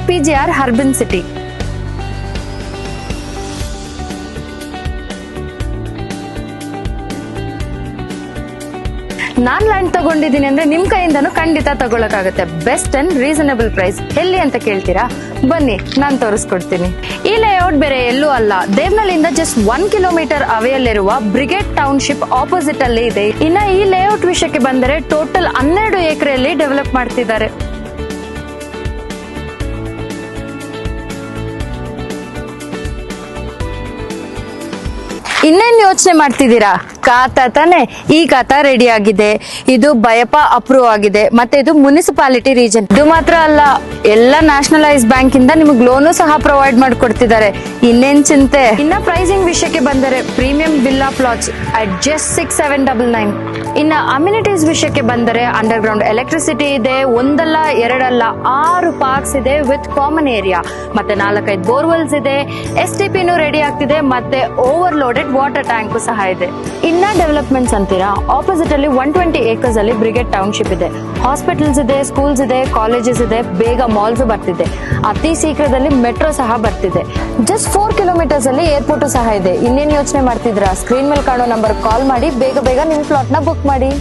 PGR Urban City. ನಾನ್ land ತಗೊಂಡಿದ್ದೀನಿ ಅಂದ್ರೆ ನಿಮ್ ಕೈಯಿಂದನೂ ಖಂಡಿತ ತಗೊಳಕಾಗತ್ತೆ. Best and reasonable price. ಎಲ್ಲಿ ಅಂತ ಕೇಳ್ತೀರಾ? ಬನ್ನಿ, ನಾನ್ ತೋರಿಸ್ಕೊಡ್ತೀನಿ. ಈ ಲೇಔಟ್ ಬೇರೆ ಎಲ್ಲೂ ಅಲ್ಲ, ದೇವನಹಳ್ಳಿಯಿಂದ ಜಸ್ಟ್ 1 ಕಿಲೋಮೀಟರ್ ಅವೆಯಲ್ಲಿರುವ ಬ್ರಿಗೇಡ್ ಟೌನ್ಶಿಪ್ ಆಪೋಸಿಟ್ ಅಲ್ಲಿ ಇದೆ. ಇನ್ನ ಈ ಲೇಔಟ್ ವಿಷಯಕ್ಕೆ ಬಂದರೆ ಟೋಟಲ್ 12 ಎಕರೆಯಲ್ಲಿ ಡೆವಲಪ್ ಮಾಡ್ತಿದ್ದಾರೆ. ಇನ್ನೇನ್ ಯೋಚನೆ ಮಾಡ್ತಿದ್ದೀರಾ? ಖಾತಾ ತಾನೆ? ಈ ಖಾತಾ ರೆಡಿ ಆಗಿದೆ. ಇದು ಬಯಪ ಅಪ್ರೂವ್ ಆಗಿದೆ. ಮತ್ತೆ ಇದು ಮುನಿಸಿಪಾಲಿಟಿ ರೀಜನ್. ಇದು ಮಾತ್ರ ಅಲ್ಲ, ಎಲ್ಲ ನ್ಯಾಷನಲೈಸ್ ಬ್ಯಾಂಕ್ ಇಂದ ನಿಮಗೆ ಲೋನು ಸಹ ಪ್ರೊವೈಡ್ ಮಾಡ್ಕೊಡ್ತಿದ್ದಾರೆ. ಇನ್ನೇನ್ ಚಿಂತೆ. ಇನ್ನ ಪ್ರೈಸಿಂಗ್ ವಿಷಯಕ್ಕೆ ಬಂದರೆ premium villa plots at just 6799. ಇನ್ನ ಅಮ್ಯುನಿಟೀಸ್ ವಿಷಯಕ್ಕೆ ಬಂದರೆ ಅಂಡರ್ ಗ್ರೌಂಡ್ ಎಲೆಕ್ಟ್ರಿಸಿಟಿ ಇದೆ. ಒಂದಲ್ಲ ಎರಡಲ್ಲ 6 ಪಾರ್ಕ್ಸ್ ಇದೆ ವಿತ್ ಕಾಮನ್ ಏರಿಯಾ. ಮತ್ತೆ 4-5 ಬೋರ್ವೆಲ್ಸ್ ಇದೆ. STPನೂ ರೆಡಿ ಆಗ್ತಿದೆ. ಮತ್ತೆ ಓವರ್ಲೋಡೆಡ್ ವಾಟರ್ ಟ್ಯಾಂಕ್ ಸಹ ಇದೆ. ಇನ್ನ ಡೆವಲಪ್ಮೆಂಟ್ಸ್ ಅಂತೀರಾ? ಆಪೋಸಿಟ್ ಅಲ್ಲಿ 120 ಏಕರ್ಸ್ ಅಲ್ಲಿ ಬ್ರಿಗೇಡ್ ಟೌನ್ಶಿಪ್ ಇದೆ. ಹಾಸ್ಪಿಟಲ್ಸ್ ಇದೆ, ಸ್ಕೂಲ್ಸ್ ಇದೆ, ಕಾಲೇಜಸ್ ಇದೆ, ಬೇಗ ಮಾಲ್ಸ್ ಬರ್ತಿದೆ. ಅತಿ ಶೀಘ್ರದಲ್ಲಿ ಮೆಟ್ರೋ ಸಹ ಬರ್ತಿದೆ. ಜಸ್ಟ್ 4 ಕಿಲೋಮೀಟರ್ಸ್ ಅಲ್ಲಿ ಏರ್ಪೋರ್ಟ್ ಸಹ ಇದೆ. ಇನ್ನೇನ್ ಯೋಚನೆ ಮಾಡ್ತಿದ್ರಾ? ಸ್ಕ್ರೀನ್ ಮೇಲೆ ಕಾಣೋ ನಂಬರ್ ಕಾಲ್ ಮಾಡಿ ಬೇಗ ಬೇಗ ನಿಮ್ ಪ್ಲಾಟ್ ನ ಬುಕ್ ಮಾಡಿ.